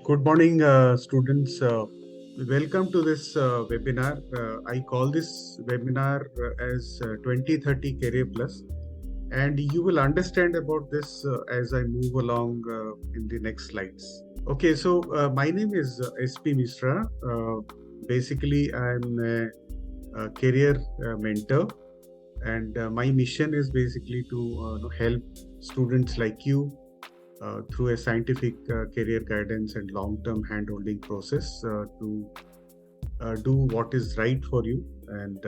Good morning, students. Welcome to this webinar. I call this webinar as 2030 Career Plus, and you will understand about this as I move along in the next slides. Okay, so my name is SP Mishra. Basically, I'm a career mentor, and my mission is basically to help students like you through a scientific career guidance and long-term hand-holding process to do what is right for you. And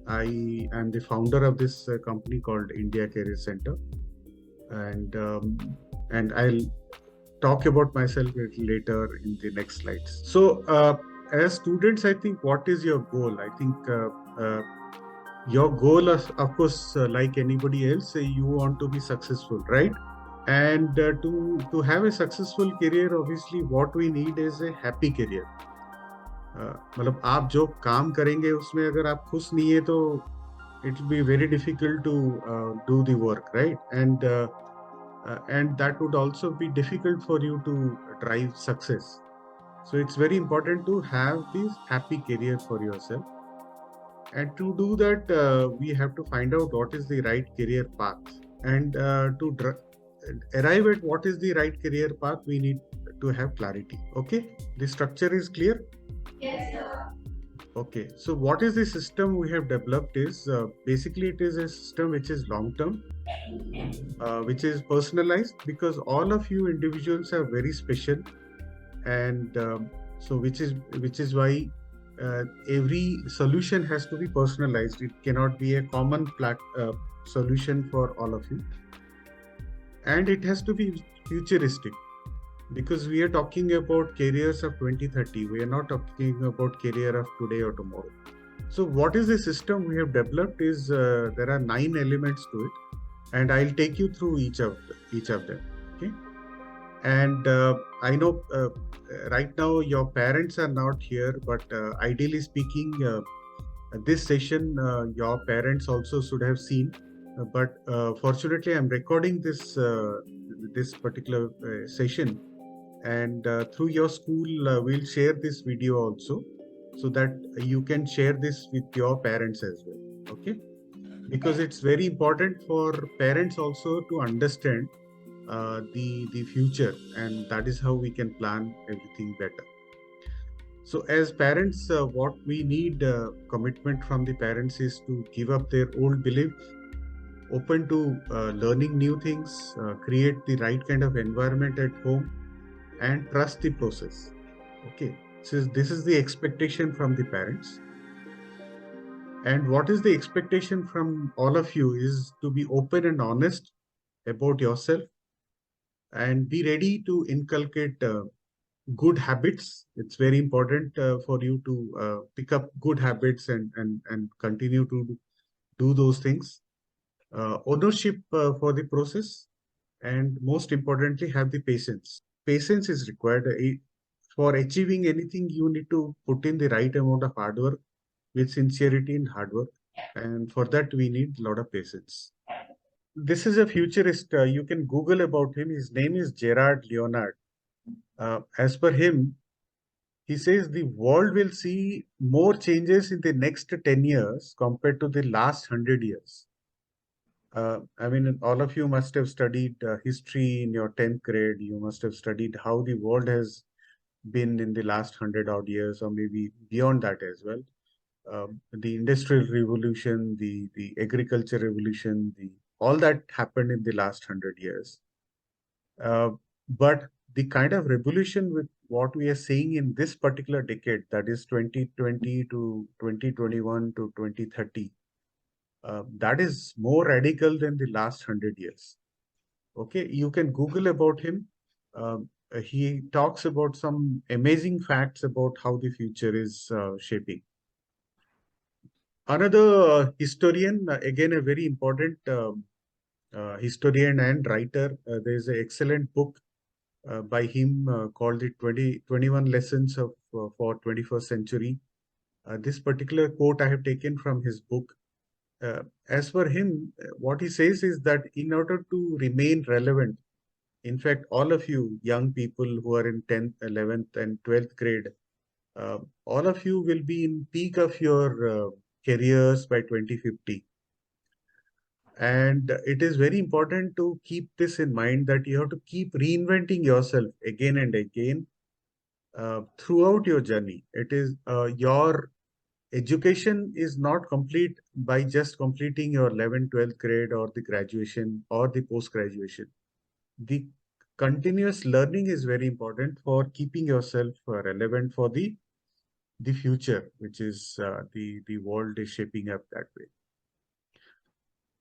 I am the founder of this company called India Career Center, and I'll talk about myself a little later in the next slides. So, as students, I think what is your goal? I think your goal, is, of course, like anybody else, you want to be successful, right? And to have a successful career, obviously what we need is a happy career. मतलब आप जो काम करेंगे उसमें अगर आप खुश नहीं है तो it will be very difficult to do the work, right? And that would also be difficult for you to drive success. So it's very important to have this happy career for yourself. And to do that, we have to find out what is the right career path. And arrive at what is the right career path, we need to have clarity. Okay, the structure is clear. Yes, sir. Okay, so what is the system we have developed is basically it is a system which is long term, which is personalized, because all of you individuals are very special, and so which is why every solution has to be personalized. It cannot be a common solution for all of you, and it has to be futuristic, because we are talking about careers of 2030. We are not talking about career of today or tomorrow. So what is the system we have developed is there are 9 elements to it, and I'll take you through each of them. Okay, and I know right now your parents are not here, but ideally speaking, this session your parents also should have seen. But fortunately, I'm recording this particular session, and through your school we'll share this video also, so that you can share this with your parents as well. Okay, because it's very important for parents also to understand the future, and that is how we can plan everything better. So as parents, what we need commitment from the parents is to give up their old beliefs, open to learning new things, create the right kind of environment at home, and trust the process. Okay, so this is the expectation from the parents. And what is the expectation from all of you is to be open and honest about yourself, and be ready to inculcate good habits. It's very important for you to pick up good habits, and continue to do those things. Ownership for the process, and most importantly, have the patience. Patience is required. For achieving anything, you need to put in the right amount of hard work with sincerity and hard work. And for that, we need a lot of patience. This is a futurist. You can Google about him. His name is Gerard Leonard. As per him, he says the world will see more changes in the next 10 years compared to the last 100 years. I mean, all of you must have studied history in your 10th grade. You must have studied how the world has been in the last 100 odd years, or maybe beyond that as well. The industrial revolution, the agriculture revolution, all that happened in the last 100 years. But the kind of revolution with what we are seeing in this particular decade, that is 2020 to 2021 to 2030, that is more radical than the last 100 years. Okay, you can Google about him. He talks about some amazing facts about how the future is shaping. Another historian, again a very important historian and writer. There's an excellent book by him called the 21 Lessons for 21st Century. This particular quote I have taken from his book. As for him, what he says is that in order to remain relevant In fact, all of you young people who are in 10th, 11th, and 12th grade, all of you will be in peak of your careers by 2050. And it is very important to keep this in mind that you have to keep reinventing yourself again and again throughout your journey. It is your education is not complete by just completing your 11th, 12th grade or the graduation or the post graduation. The continuous learning is very important for keeping yourself relevant for the future, which is the world is shaping up that way.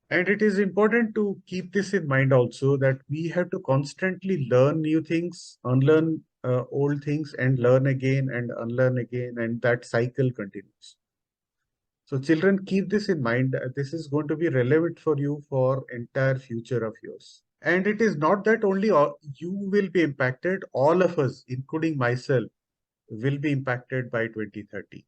And it is important to keep this in mind also that we have to constantly learn new things, unlearn old things, and learn again and unlearn again, and that cycle continues. So children, keep this in mind. This is going to be relevant for you for entire future of yours. And it is not that only you will be impacted, all of us, including myself, will be impacted by 2030.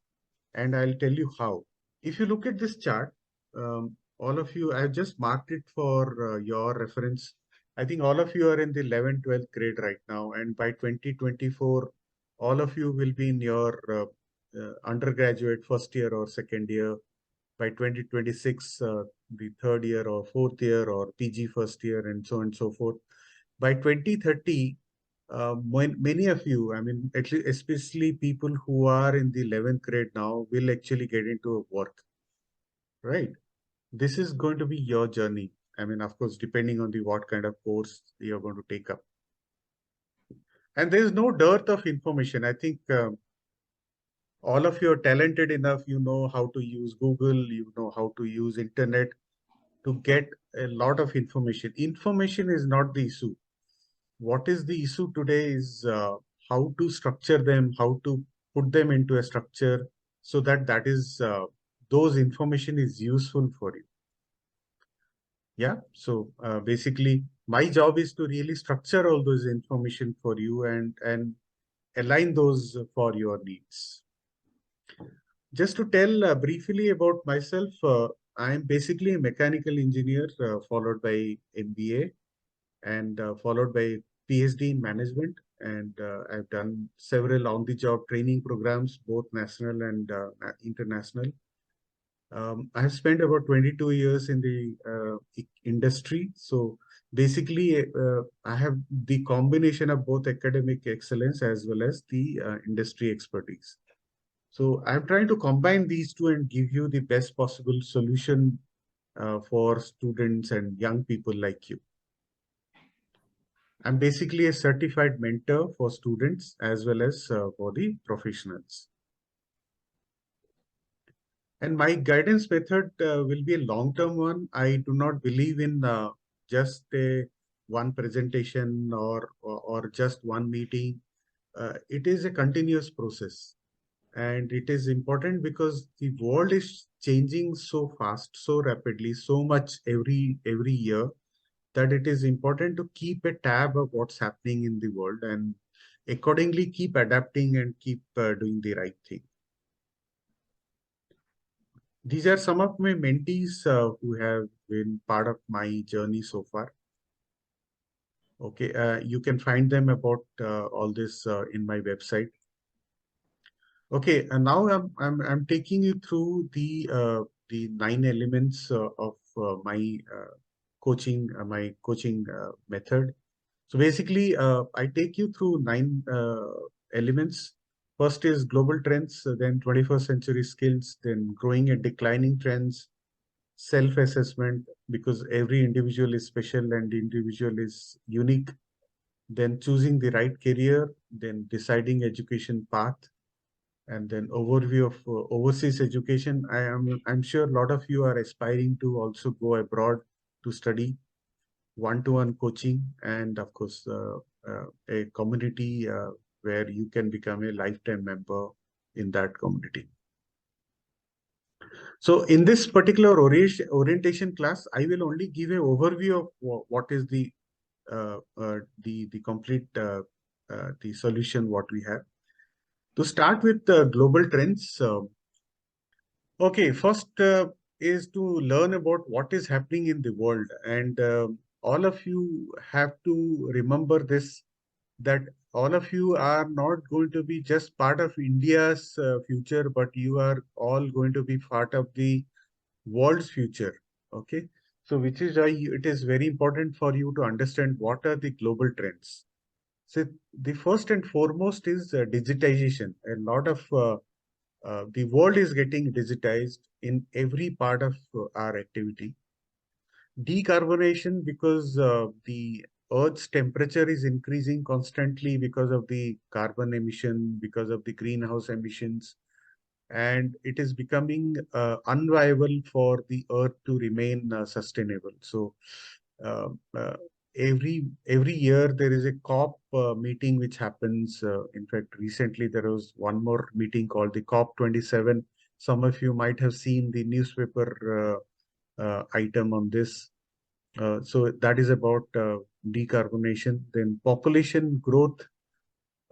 And I'll tell you how. If you look at this chart, all of you, I've just marked it for your reference. I think all of you are in the 11th, 12th grade right now. And by 2024, all of you will be in your undergraduate first year or second year. By 2026, the third year or fourth year or PG first year and so on and so forth. By 2030, many of you, I mean, at least especially people who are in the 11th grade now, will actually get into work, right? This is going to be your journey. I mean, of course, depending on the what kind of course you're going to take up. And there is no dearth of information. I think all of you are talented enough. You know how to use Google. You know how to use internet to get a lot of information. Information is not the issue. What is the issue today is how to structure them, how to put them into a structure so that those information is useful for you. Yeah. So basically, my job is to really structure all those information for you and align those for your needs. Just to tell briefly about myself, I am basically a mechanical engineer, followed by MBA and followed by PhD in management. And I've done several on-the-job training programs, both national and international. I have spent about 22 years in the industry. So basically, I have the combination of both academic excellence as well as the industry expertise. So I'm trying to combine these two and give you the best possible solution for students and young people like you. I'm basically a certified mentor for students as well as for the professionals. And my guidance method will be a long-term one. I do not believe in just one presentation or just one meeting. It is a continuous process. And it is important because the world is changing so fast, so rapidly, so much every year that it is important to keep a tab of what's happening in the world and accordingly keep adapting and keep doing the right thing. These are some of my mentees who have been part of my journey so far. Okay, you can find them about all this in my website. Okay, and now I'm taking you through the 9 elements of my coaching method. So basically, I take you through 9 elements. First is global trends, then 21st century skills, then growing and declining trends, self-assessment, because every individual is special and the individual is unique, then choosing the right career, then deciding education path, and then overview of overseas education. I'm sure a lot of you are aspiring to also go abroad to study, one-to-one coaching, and of course a community where you can become a lifetime member in that community. So in this particular orientation class, I will only give an overview of what is the complete the solution what we have. To start with global trends, okay, first is to learn about what is happening in the world. And all of you have to remember this, that all of you are not going to be just part of India's future, but you are all going to be part of the world's future. Okay. So, which is why it is very important for you to understand what are the global trends. So, the first and foremost is digitization. A lot of the world is getting digitized in every part of our activity. Decarbonation, because the Earth's temperature is increasing constantly because of the carbon emission, because of the greenhouse emissions, and it is becoming unviable for the Earth to remain sustainable. So, uh, uh, every year there is a COP meeting which happens. In fact, recently there was one more meeting called the COP 27. Some of you might have seen the newspaper item on this. So that is about decarbonation. Then population growth.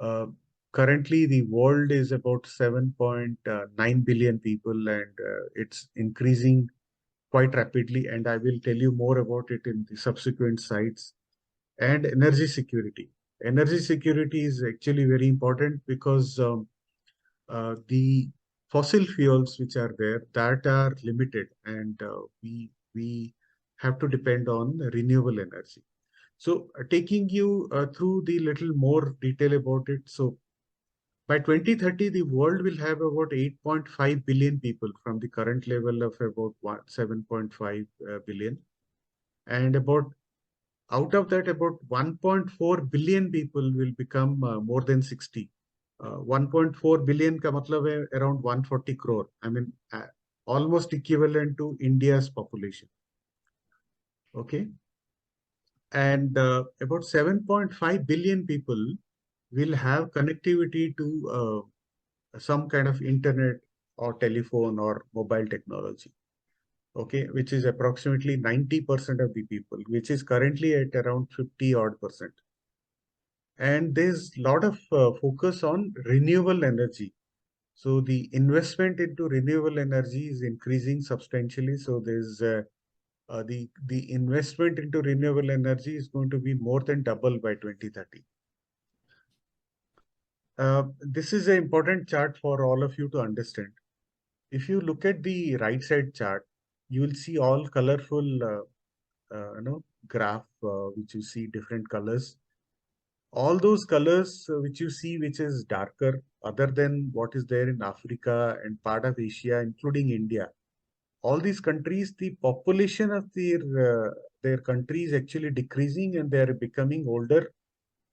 Uh, Currently, the world is about 7.9 billion people, and it's increasing quite rapidly. And I will tell you more about it in the subsequent slides. And energy security. Energy security is actually very important because the fossil fuels which are there that are limited, and we have to depend on renewable energy. So, taking you through the little more detail about it. So, by 2030, the world will have about 8.5 billion people from the current level of about 7.5 billion. And about out of that, about 1.4 billion people will become more than 60. 1.4 billion ka matlab hai around 140 crore. I mean, almost equivalent to India's population. Okay. And about 7.5 billion people will have connectivity to some kind of internet or telephone or mobile technology. Okay, which is approximately 90% of the people, which is currently at around 50 odd percent. And there's a lot of focus on renewable energy. So the investment into renewable energy is increasing substantially. So there's the investment into renewable energy is going to be more than double by 2030. This is an important chart for all of you to understand. If you look at the right side chart, you will see all colorful, graph which you see different colors. All those colors which you see, which is darker, other than what is there in Africa and part of Asia, including India, all these countries, the population of their country is actually decreasing, and they are becoming older,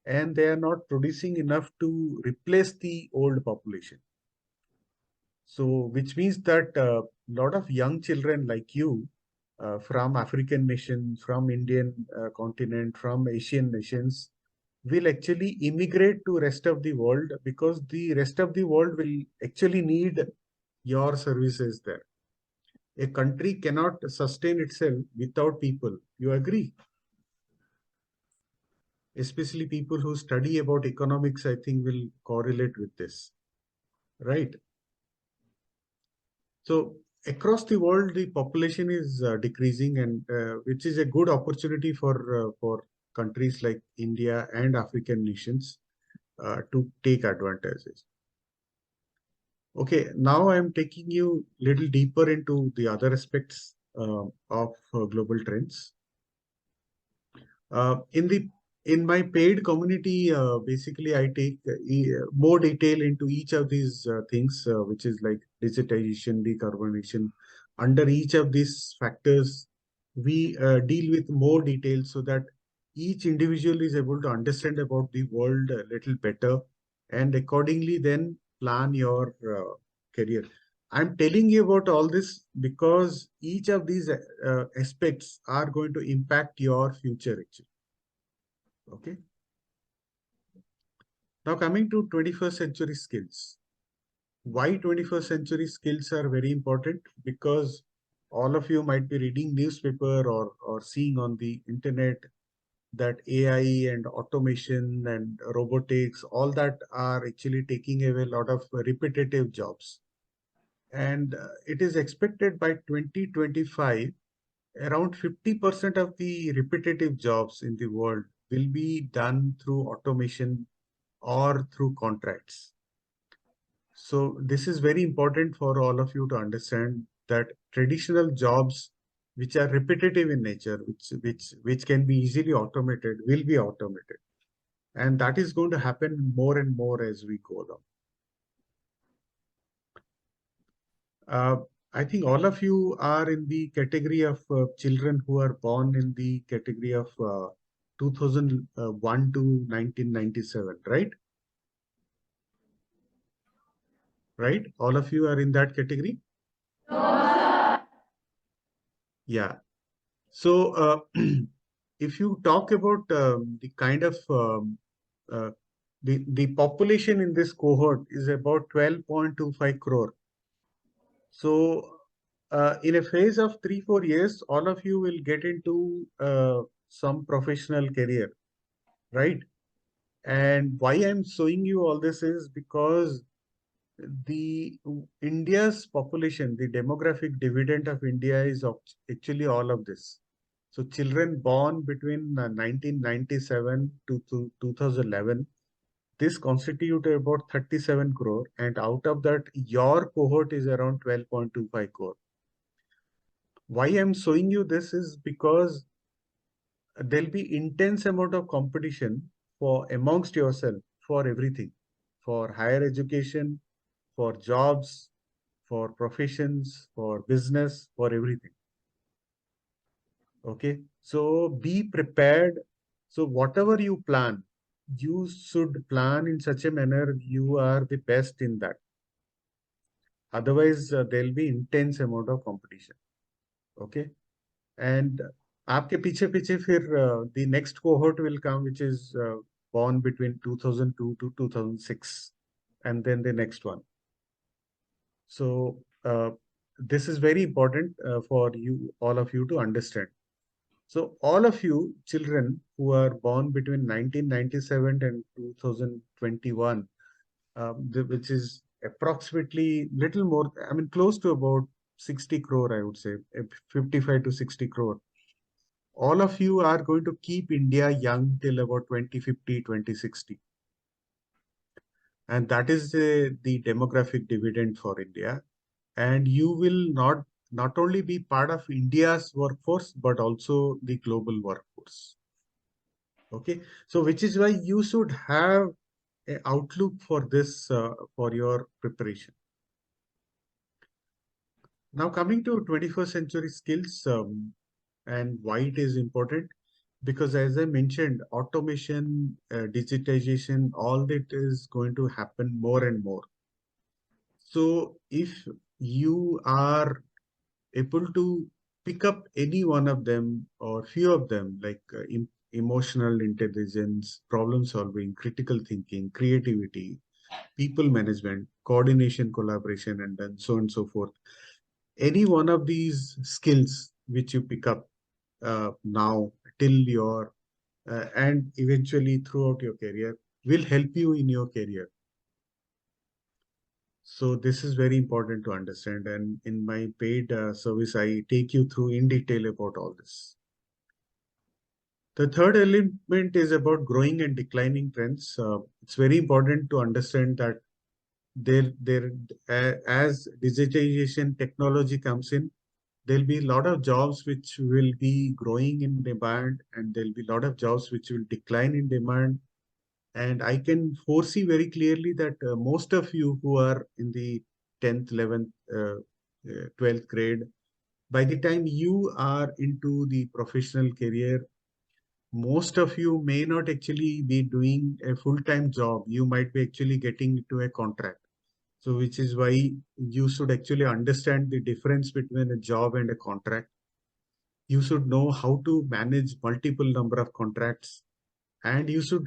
and they are not producing enough to replace the old population. So, which means that a lot of young children like you from African nations, from Indian continent, from Asian nations will actually immigrate to rest of the world, because the rest of the world will actually need your services there. A country cannot sustain itself without people. You agree? Especially people who study about economics, I think, will correlate with this, right? So across the world, the population is decreasing, and which is a good opportunity for countries like India and African nations to take advantages. Okay, now I'm taking you a little deeper into the other aspects of global trends. In the in my paid community, basically I take more detail into each of these things, which is like digitization, decarbonization. Under each of these factors, we deal with more detail so that each individual is able to understand about the world a little better, and accordingly then plan your career. I'm telling you about all this because each of these aspects are going to impact your future actually. Okay. Now coming to 21st century skills. Why 21st century skills are very important? Because all of you might be reading newspaper or seeing on the internet that AI and automation and robotics, all that are actually taking away a lot of repetitive jobs. And it is expected by 2025 around 50% of the repetitive jobs in the world will be done through automation or through contracts. So this is very important for all of you to understand that traditional jobs which are repetitive in nature, which can be easily automated, will be automated. And that is going to happen more and more as we go along. Uh, I think all of you are in the category of children who are born in the category of 2001 to 1997, right? Right? All of you are in that category? Yeah. So, if you talk about the kind of uh, the population in this cohort is about 12.25 crore. So, in a phase of 3-4 years, all of you will get into some professional career, right? And why I'm showing you all this is because the India's population, the demographic dividend of India is actually all of this. So children born between 1997 to 2011, this constituted about 37 crore, and out of that, your cohort is around 12.25 crore. Why I'm showing you this is because there'll be intense amount of competition for amongst yourself for everything, for higher education, for jobs, for professions, for business, for everything. Okay. So be prepared. So whatever you plan, you should plan in such a manner you are the best in that. Otherwise, there'll be intense amount of competition. Okay. And आपके पीछे पीछे फिर the next cohort will come, which is born between 2002 to 2006, and then the next one. So this is very important for you, all of you to understand. So all of you children who are born between 1997 and 2021, which is approximately little more, I mean, close to about 60 crore, I would say, 55 to 60 crore. All of you are going to keep India young till about 2050, 2060. And that is the demographic dividend for India. And you will not only be part of India's workforce, but also the global workforce. Okay. So which is why you should have an outlook for this for your preparation. Now coming to 21st century skills and why it is important. Because as I mentioned, automation, digitization, all that is going to happen more and more. So if you are able to pick up any one of them or few of them, like emotional intelligence, problem solving, critical thinking, creativity, people management, coordination, collaboration, and then so on and so forth. Any one of these skills which you pick up now till your and eventually throughout your career will help you in your career. So this is very important to understand. And in my paid service, I take you through in detail about all this. The third element is about growing and declining trends. It's very important to understand that as digitization technology comes in, there'll be a lot of jobs which will be growing in demand, and there'll be a lot of jobs which will decline in demand. And I can foresee very clearly that most of you who are in the 10th, 11th, 12th grade, by the time you are into the professional career, most of you may not actually be doing a full-time job. You might be actually getting into a contract. So which is why you should actually understand the difference between a job and a contract. You should know how to manage multiple number of contracts, and you should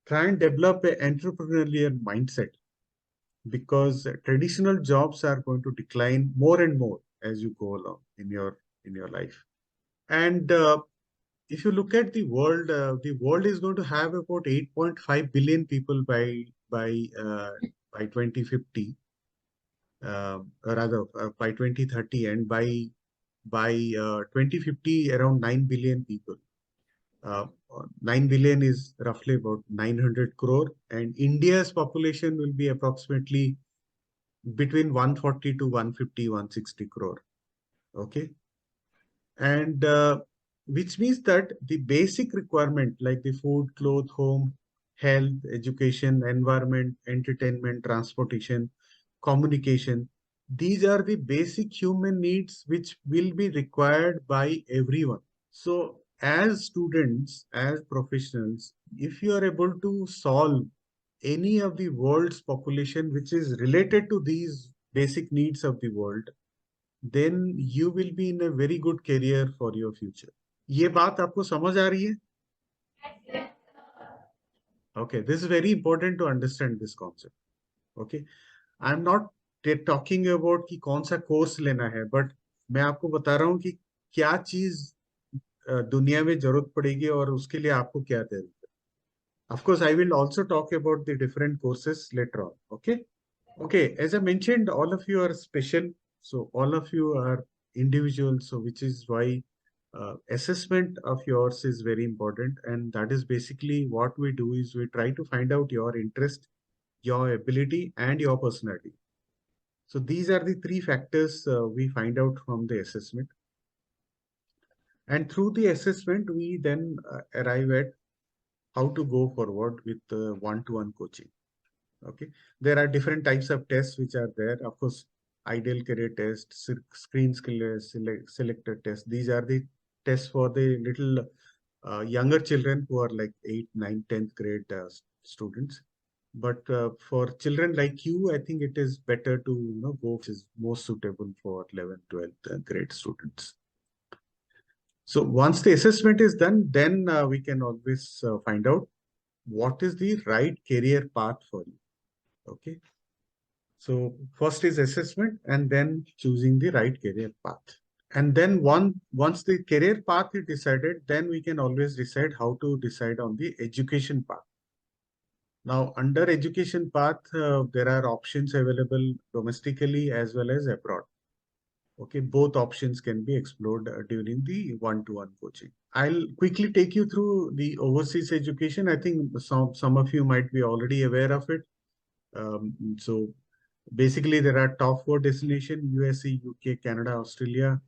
try and develop an entrepreneurial mindset, because traditional jobs are going to decline more and more as you go along in your life. And if you look at the world is going to have about 8.5 billion people by 2050, rather by 2030, and by 2050 around 9 billion people. Uh, 9 billion is roughly about 900 crore, and India's population will be approximately between 140 to 150, 160 crore. Okay. And which means that the basic requirement like the food, clothes, home, health, education, environment, entertainment, transportation, communication, these are the basic human needs which will be required by everyone. So as students, as professionals, if you are able to solve any of the world's population which is related to these basic needs of the world, then you will be in a very good career for your future. ये बात आपको समझ आ रही है? Okay, this is very important to understand this concept. Okay, I'm not talking about कि कौन सा course लेना है, but मैं आपको बता रहा हूँ कि क्या चीज दुनिया में जरूरत पड़ेगी और उसके लिए आपको क्या देना है. Of course, I will also talk about the different courses later on. Okay. Okay, as I mentioned, all of you are special. So all of you are individuals. So which is why assessment of yours is very important. And that is basically what we do is we try to find out your interest, your ability, and your personality. So these are the three factors we find out from the assessment. And through the assessment, we then arrive at how to go forward with one-to-one coaching. Okay, there are different types of tests which are there. Of course, ideal career test, screen skill selector test. These are the tests for the little younger children who are like 8th, 9th, 10th grade students. But for children like you, I think it is better to go which is most suitable for 11th, 12th grade students. So once the assessment is done, then we can always find out what is the right career path for you. Okay. So first is assessment and then choosing the right career path. And then once the career path is decided, then we can always decide how to decide on the education path. Now, under education path, there are options available domestically as well as abroad. Okay, both options can be explored during the one-to-one coaching. I'll quickly take you through the overseas education. I think some of you might be already aware of it. So basically, there are top four destinations: USA, UK, Canada, Australia.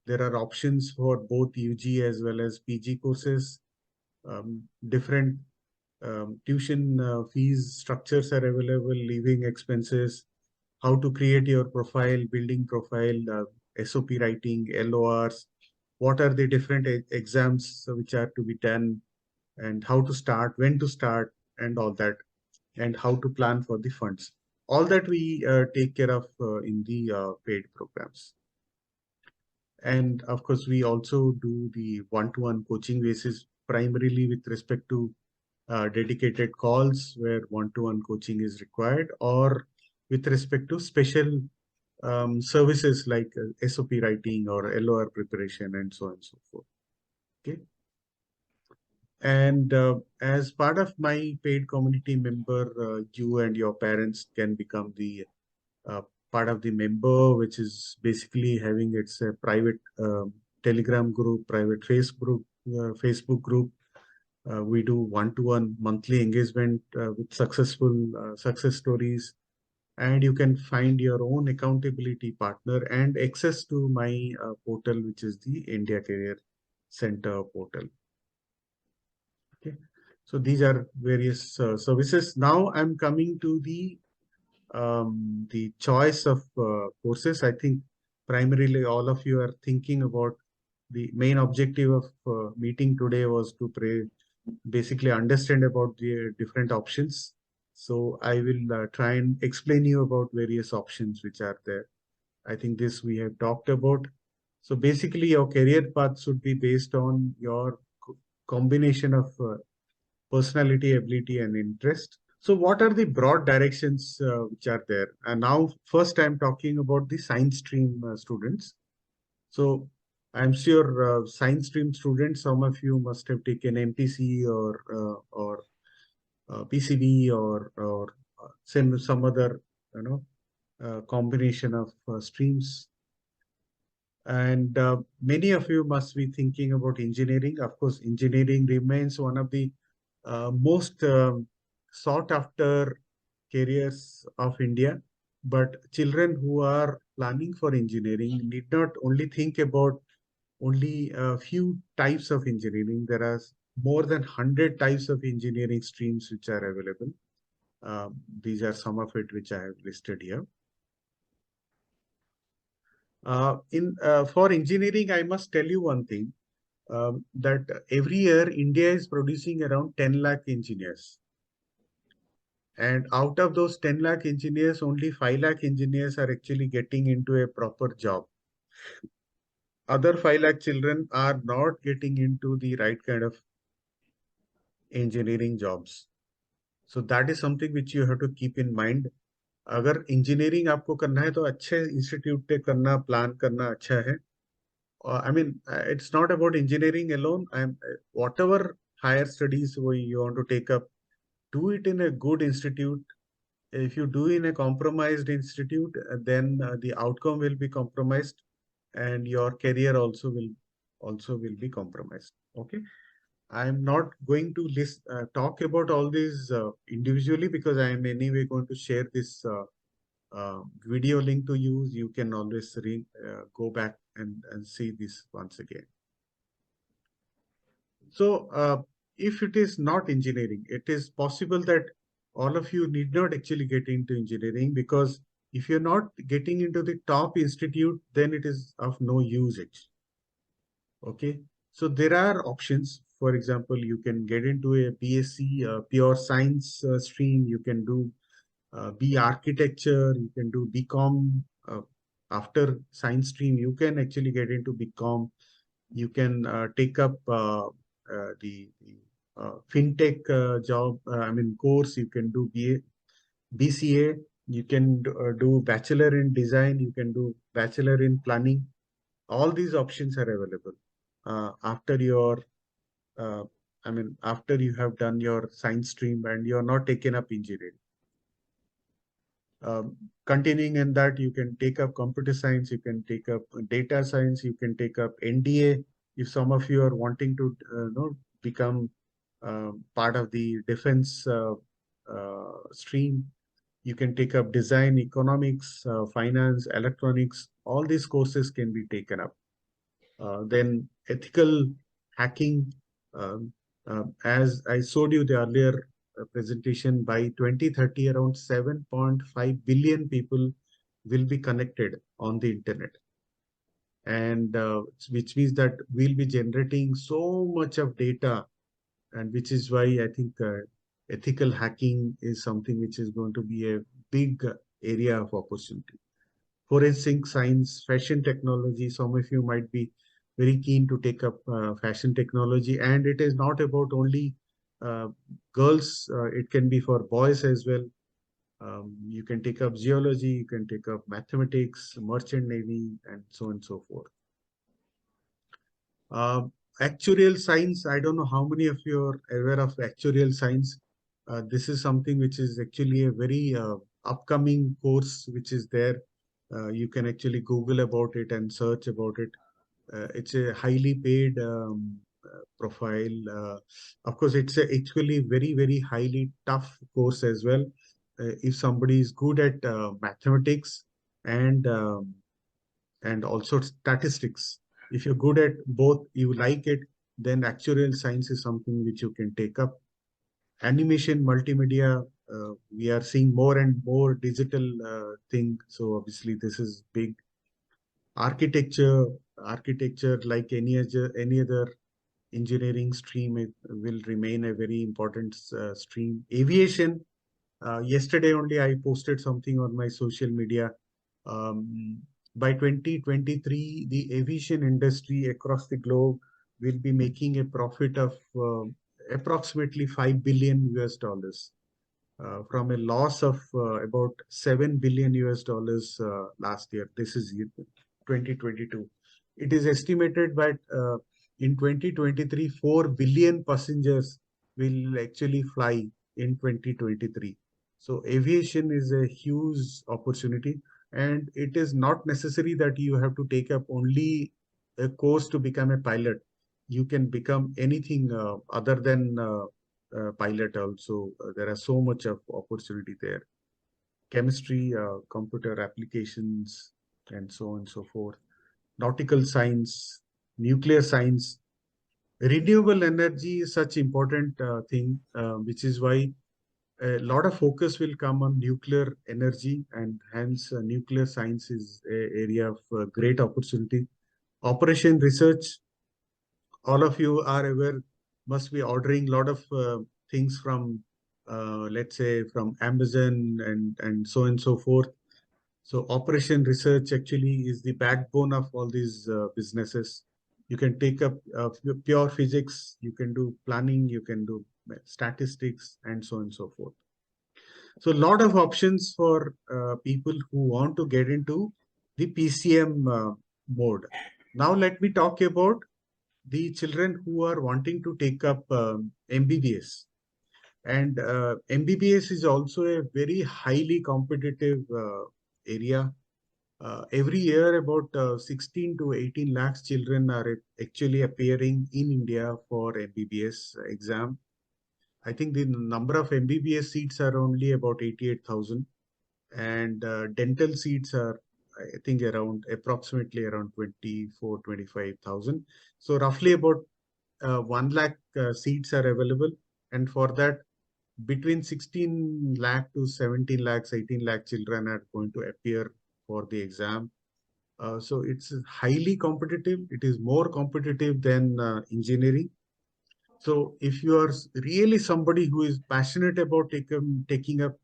There are options for both UG as well as PG courses. Different tuition fees structures are available, living expenses, how to create your profile, building profile, SOP writing, LORs, what are the different exams which are to be done, and how to start, when to start, and all that, and how to plan for the funds. All that we take care of in the paid programs. And of course, we also do the one-to-one coaching basis primarily with respect to dedicated calls where one-to-one coaching is required, or with respect to special services like SOP writing or LOR preparation and so on and so forth. Okay. And as part of my paid community member, you and your parents can become the uh, part of the member, which is basically having its private Telegram group, private Facebook group. We do one-to-one monthly engagement with successful success stories, and you can find your own accountability partner and access to my portal, which is the India Career Center portal. Okay, so these are various services. Now I'm coming to the choice of courses. I think primarily all of you are thinking about the main objective of meeting today was to basically understand about the different options. So I will try and explain you about various options which are there. I think this we have talked about. So basically your career path should be based on your combination of personality, ability, and interest. So what are the broad directions which are there? And now first I'm talking about the science stream students. So I'm sure science stream students, some of you must have taken MPC or PCB or some other combination of streams. And many of you must be thinking about engineering. Of course, engineering remains one of the most sought after careers of India. But children who are planning for engineering need not only think about only a few types of engineering. There are more than 100 types of engineering streams which are available. These are some of it which I have listed here. In For engineering, I must tell you one thing, that every year India is producing around 10 lakh engineers. And out of those 10 lakh engineers, only 5 lakh engineers are actually getting into a proper job. Other 5 lakh children are not getting into the right kind of engineering jobs. So that is something which you have to keep in mind. अगर engineering आपको करना है तो अच्छे institute पे करना plan करना अच्छा है. I mean, it's not about engineering alone. Whatever higher studies you want to take up, do it in a good institute. If you do in a compromised institute, then the outcome will be compromised, and your career also will be compromised. Okay, I'm not going to talk about all these individually, because I am anyway going to share this video link to you. You can always go back and see this once again. So, if it is not engineering, it is possible that all of you need not actually get into engineering, because if you're not getting into the top institute, then it is of no usage. Okay. So there are options. For example, you can get into a BSc, pure science stream. You can do B architecture. You can do BCom. After science stream, you can actually get into BCom. You can take up the fintech job. I mean course. You can do BCA. You can do bachelor in design. You can do bachelor in planning. All these options are available after your after you have done your science stream and you're not taken up engineering. Continuing in that, you can take up computer science, you can take up data science, you can take up NDA. If some of you are wanting to become part of the defense stream, you can take up design, economics, finance, electronics. All these courses can be taken up. Then ethical hacking, as I showed you the earlier presentation, by 2030, around 7.5 billion people will be connected on the internet. And which means that we'll be generating so much of data, and which is why I think ethical hacking is something which is going to be a big area of opportunity. Forensic science, fashion technology. Some of you might be very keen to take up fashion technology, and it is not about only uh, girls. It can be for boys as well. You can take up geology, you can take up mathematics, merchant navy, and so on and so forth. Uh, Actuarial science, I don't know how many of you are aware of actuarial science. This is something which is actually a very upcoming course which is there. You can actually Google about it and search about it. It's a highly paid profile. Of course, it's actually very, very highly tough course as well. If somebody is good at mathematics and also statistics. If you're good at both, you like it, then actuarial science is something which you can take up. Animation, multimedia, we are seeing more and more digital thing. So obviously this is big. Architecture, architecture like any other engineering stream, it will remain a very important stream. Aviation, yesterday only I posted something on my social media. Um, by 2023, the aviation industry across the globe will be making a profit of approximately 5 billion US dollars, from a loss of about 7 billion US dollars last year. This is 2022. It is estimated that in 2023, 4 billion passengers will actually fly in 2023. So aviation is a huge opportunity. And it is not necessary that you have to take up only a course to become a pilot. You can become anything other than pilot also. There are so much of opportunity there. Chemistry, computer applications, and so on and so forth. Nautical science, nuclear science, renewable energy is such important thing, which is why a lot of focus will come on nuclear energy, and hence nuclear science is a area of great opportunity. Operation research, all of you are aware, must be ordering a lot of things from, let's say, from Amazon and so on and so forth. So operation research actually is the backbone of all these businesses. You can take up pure physics, you can do planning, you can do statistics, and so on and so forth. So a lot of options for people who want to get into the PCM mode. Now let me talk about the children who are wanting to take up MBBS. And MBBS is also a very highly competitive area. Every year, about 16 to 18 lakhs children are actually appearing in India for MBBS exam. I think the number of MBBS seats are only about 88,000, and dental seats are, I think, around approximately around 24, 25,000. So roughly about 1 lakh seats are available. And for that, between 16 lakh to 17 lakhs, 18 lakh children are going to appear for the exam. So it's highly competitive. It is more competitive than engineering. So if you are really somebody who is passionate about taking up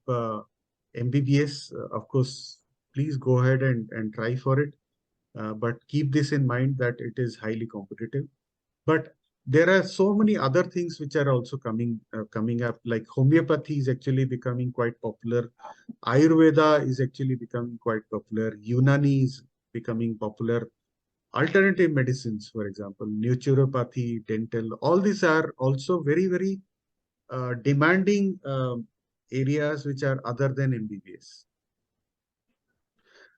MBBS, of course, please go ahead and try for it. But keep this in mind that it is highly competitive. But there are so many other things which are also coming up, like homeopathy is actually becoming quite popular. Ayurveda is actually becoming quite popular. Unani is becoming popular. Alternative medicines, for example, naturopathy, dental, all these are also very, very demanding areas which are other than MBBS.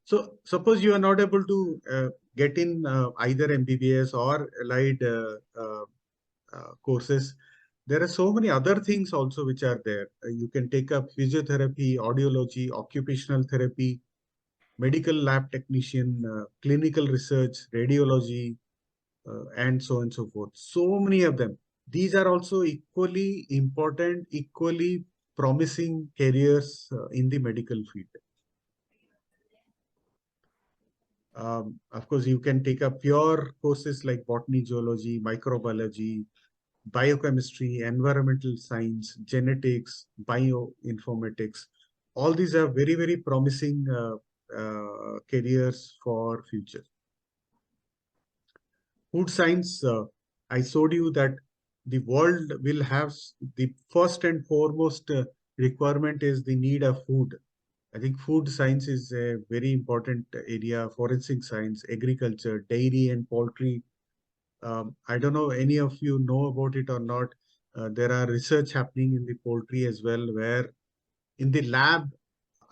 So suppose you are not able to get in either MBBS or allied courses. There are so many other things also which are there. You can take up physiotherapy, audiology, occupational therapy, medical lab technician, clinical research, radiology, and so on and so forth. So many of them. These are also equally important, equally promising careers in the medical field. Of course, you can take up pure courses like botany, zoology, microbiology, biochemistry, environmental science, genetics, bioinformatics. All these are very, very promising careers for future. Food science, I showed you that the world will have the first and foremost requirement is the need of food. I think food science is a very important area, forensic science, agriculture, dairy and poultry. I don't know any of you know about it or not. There are research happening in the poultry as well, where in the lab,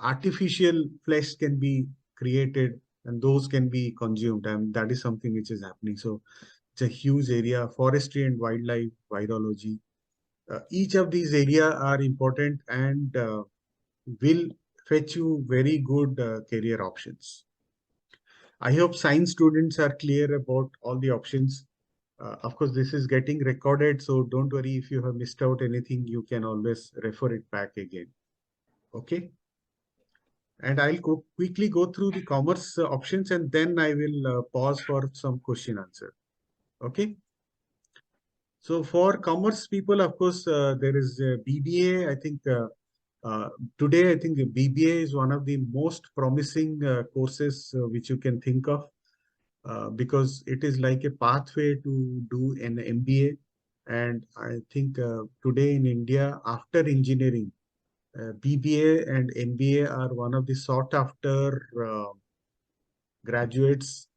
artificial flesh can be created and those can be consumed. And that is something which is happening. So it's a huge area, forestry and wildlife, virology. Each of these areas are important and will fetch you very good career options. I hope science students are clear about all the options. Of course, this is getting recorded, so don't worry if you have missed out anything, you can always refer it back again. Okay. And I'll quickly go through the commerce options and then I will pause for some question answer. Okay. So for commerce people, of course, there is BBA. I think uh, today, I think the BBA is one of the most promising courses which you can think of because it is like a pathway to do an MBA. And I think today in India, after engineering, BBA and MBA are one of the sought after graduates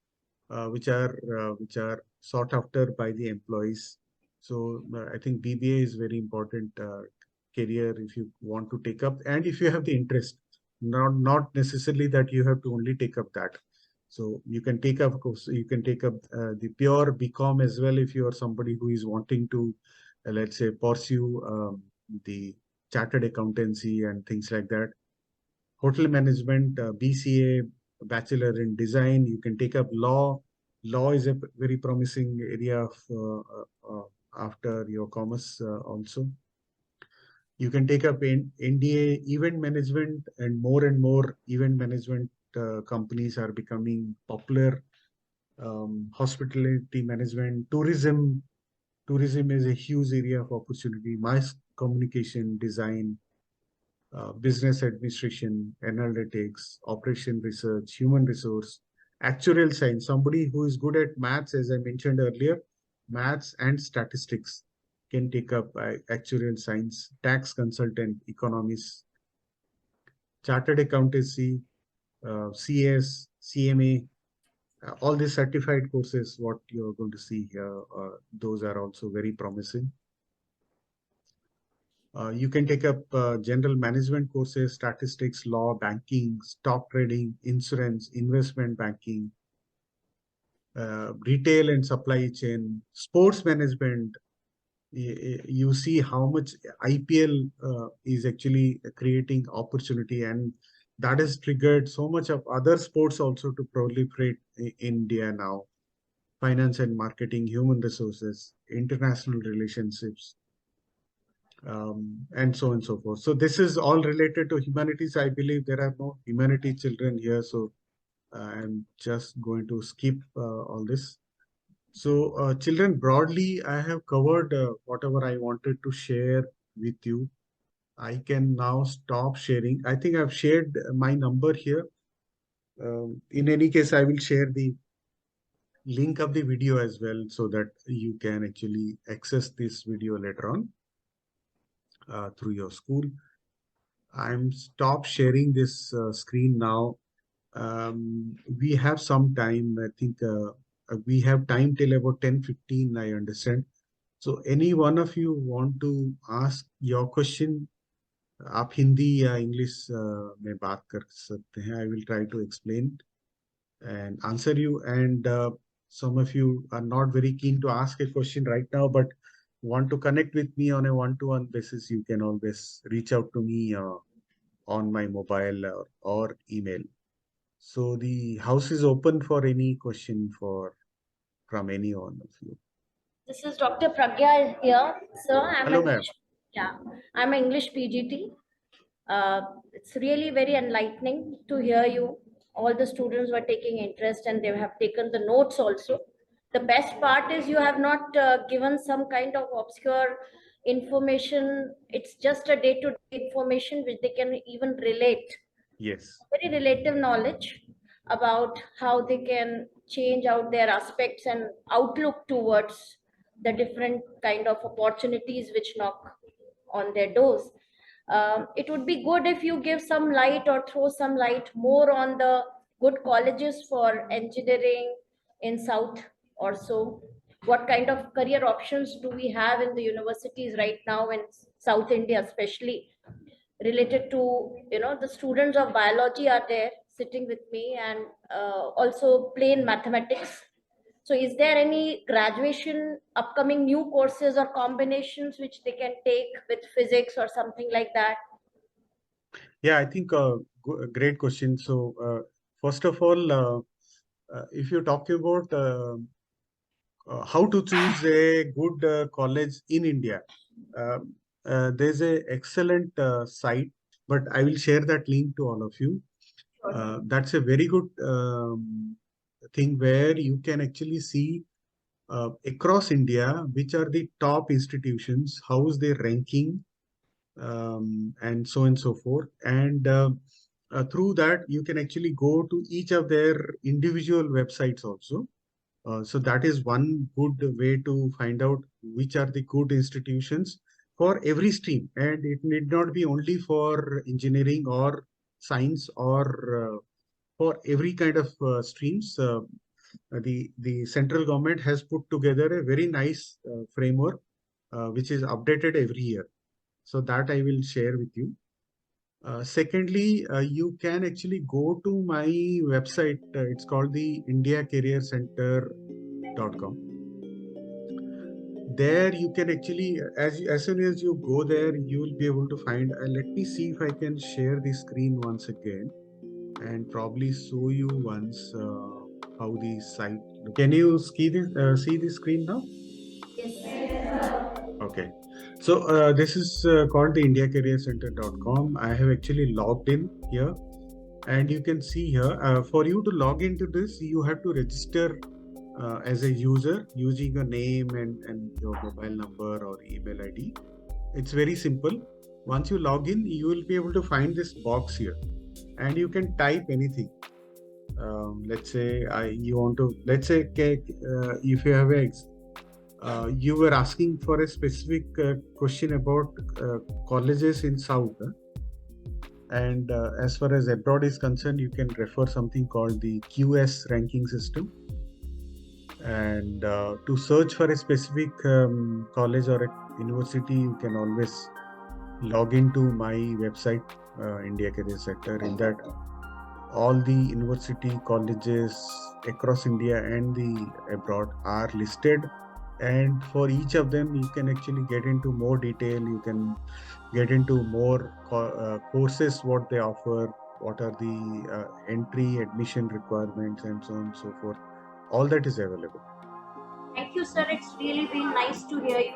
which are sought after by the employees. So I think BBA is very important career if you want to take up and if you have the interest. not necessarily that you have to only take up that. So you can take up, of course, you can take up the pure BCom as well if you are somebody who is wanting to, let's say, pursue the chartered accountancy and things like that. Hotel management, BCA, bachelor in design. You can take up law. Law is a very promising area of after your commerce also. You can take up NDA, event management, and more event management companies are becoming popular. Hospitality management, tourism. Tourism is a huge area of opportunity. Mass communication, design, business administration, analytics, operation research, human resource, actuarial science. Somebody who is good at maths, as I mentioned earlier, maths and statistics can take up actuarial science, tax consultant, economists, chartered accountancy, CS, CMA, all these certified courses, what you're going to see here, those are also very promising. You can take up general management courses, statistics, law, banking, stock trading, insurance, investment banking, retail and supply chain, sports management. You see how much IPL is actually creating opportunity, and that has triggered so much of other sports also to proliferate in India now. Finance and marketing, human resources, international relationships, and so on and so forth. So this is all related to humanities. I believe there are no humanity children here, so I'm just going to skip all this. So children, broadly, I have covered whatever I wanted to share with you. I can now stop sharing. I think I've shared my number here. In any case, I will share the link of the video as well so that you can actually access this video later on through your school. I'm stop sharing this screen now. We have some time. I think we have time till about 10:15, I understand. So any one of you want to ask your question, आप हिंदी या English में बात कर सकते हैं. I will try to explain and answer you. And some of you are not very keen to ask a question right now, but want to connect with me on a one-to-one basis. You can always reach out to me on my mobile or email. So the house is open for any question from any one of you. This is Dr. Pragya here, sir. Hello, ma'am. Yeah, I'm an English PGT. It's really very enlightening to hear you. All the students were taking interest and they have taken the notes also. The best part is you have not given some kind of obscure information. It's just a day-to-day information which they can even relate. Yes. Very relative knowledge about how they can change out their aspects and outlook towards the different kind of opportunities which knock on their doors. It would be good if you give some light or throw some light more on the good colleges for engineering in South or so. What kind of career options do we have in the universities right now in South India, especially related to, the students of biology are there sitting with me, and also plain mathematics. So is there any graduation upcoming new courses or combinations which they can take with physics or something like that? Yeah, I think great question. So first of all, if you're talking about how to choose a good college in India, uh, there's a excellent site, but I will share that link to all of you. That's a very good thing where you can actually see across India which are the top institutions, how is their ranking, and so on and so forth. And through that, you can actually go to each of their individual websites also. So that is one good way to find out which are the good institutions for every stream. And it need not be only for engineering or science or for every kind of streams. The central government has put together a very nice framework which is updated every year. So that I will share with you. Secondly, you can actually go to my website. It's called the indiacareercenter.com. There you can actually, as soon as you go there, you will be able to find. Let me see if I can share the screen once again and probably show you once how the site. Can you see the screen now? Okay. So this is called the indiacareercenter.com. I have actually logged in here, and you can see here for you to log into this, you have to register as a user using a name and your mobile number or email ID. It's very simple. Once you log in, you will be able to find this box here, and you can type anything. Let's say you want to. Let's say if you have you were asking for a specific question about colleges in South. And as far as abroad is concerned, you can refer something called the QS ranking system. And to search for a specific college or a university, you can always log into my website, India Career Sector. In that, all the university colleges across India and the abroad are listed. And for each of them, you can actually get into more detail. You can get into more courses, what they offer, what are the entry, admission requirements, and so on and so forth. All that is available. Thank you, sir. It's really been nice to hear you.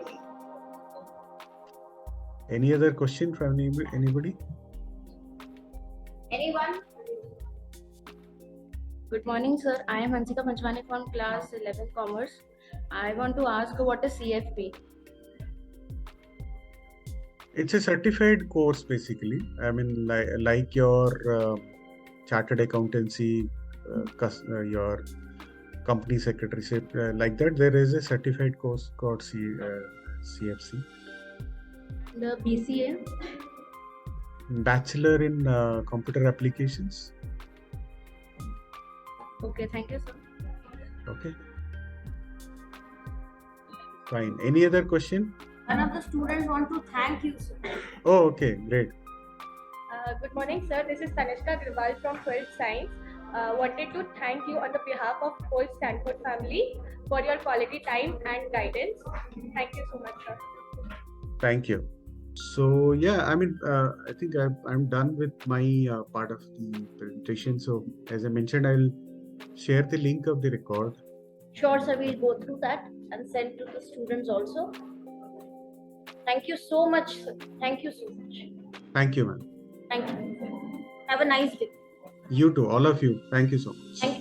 Any other question from anybody? Anyone? Good morning, sir. I am Hansika Panchwani from class 11 Commerce. I want to ask what is CFP? It's a certified course, basically. I mean, like your chartered accountancy, your company secretaryship, like that. There is a certified course called CFC. The BCA? Bachelor in Computer Applications. Okay, thank you, sir. Okay. Fine. Any other question? One of the students want to thank you, sir. Oh, okay, great. Good morning, sir. This is Tanishka Agrawal from 12th Science. Wanted to thank you on the behalf of whole Stanford family for your quality time and guidance. Thank you so much, sir. Thank you. So yeah, I mean, I think I'm done with my part of the presentation. So as I mentioned, I'll share the link of the record. Sure, sir. We'll go through that and send to the students also. Thank you so much, sir. Thank you so much. Thank you, ma'am. Thank you. Have a nice day. You too, all of you. Thank you so much. Thank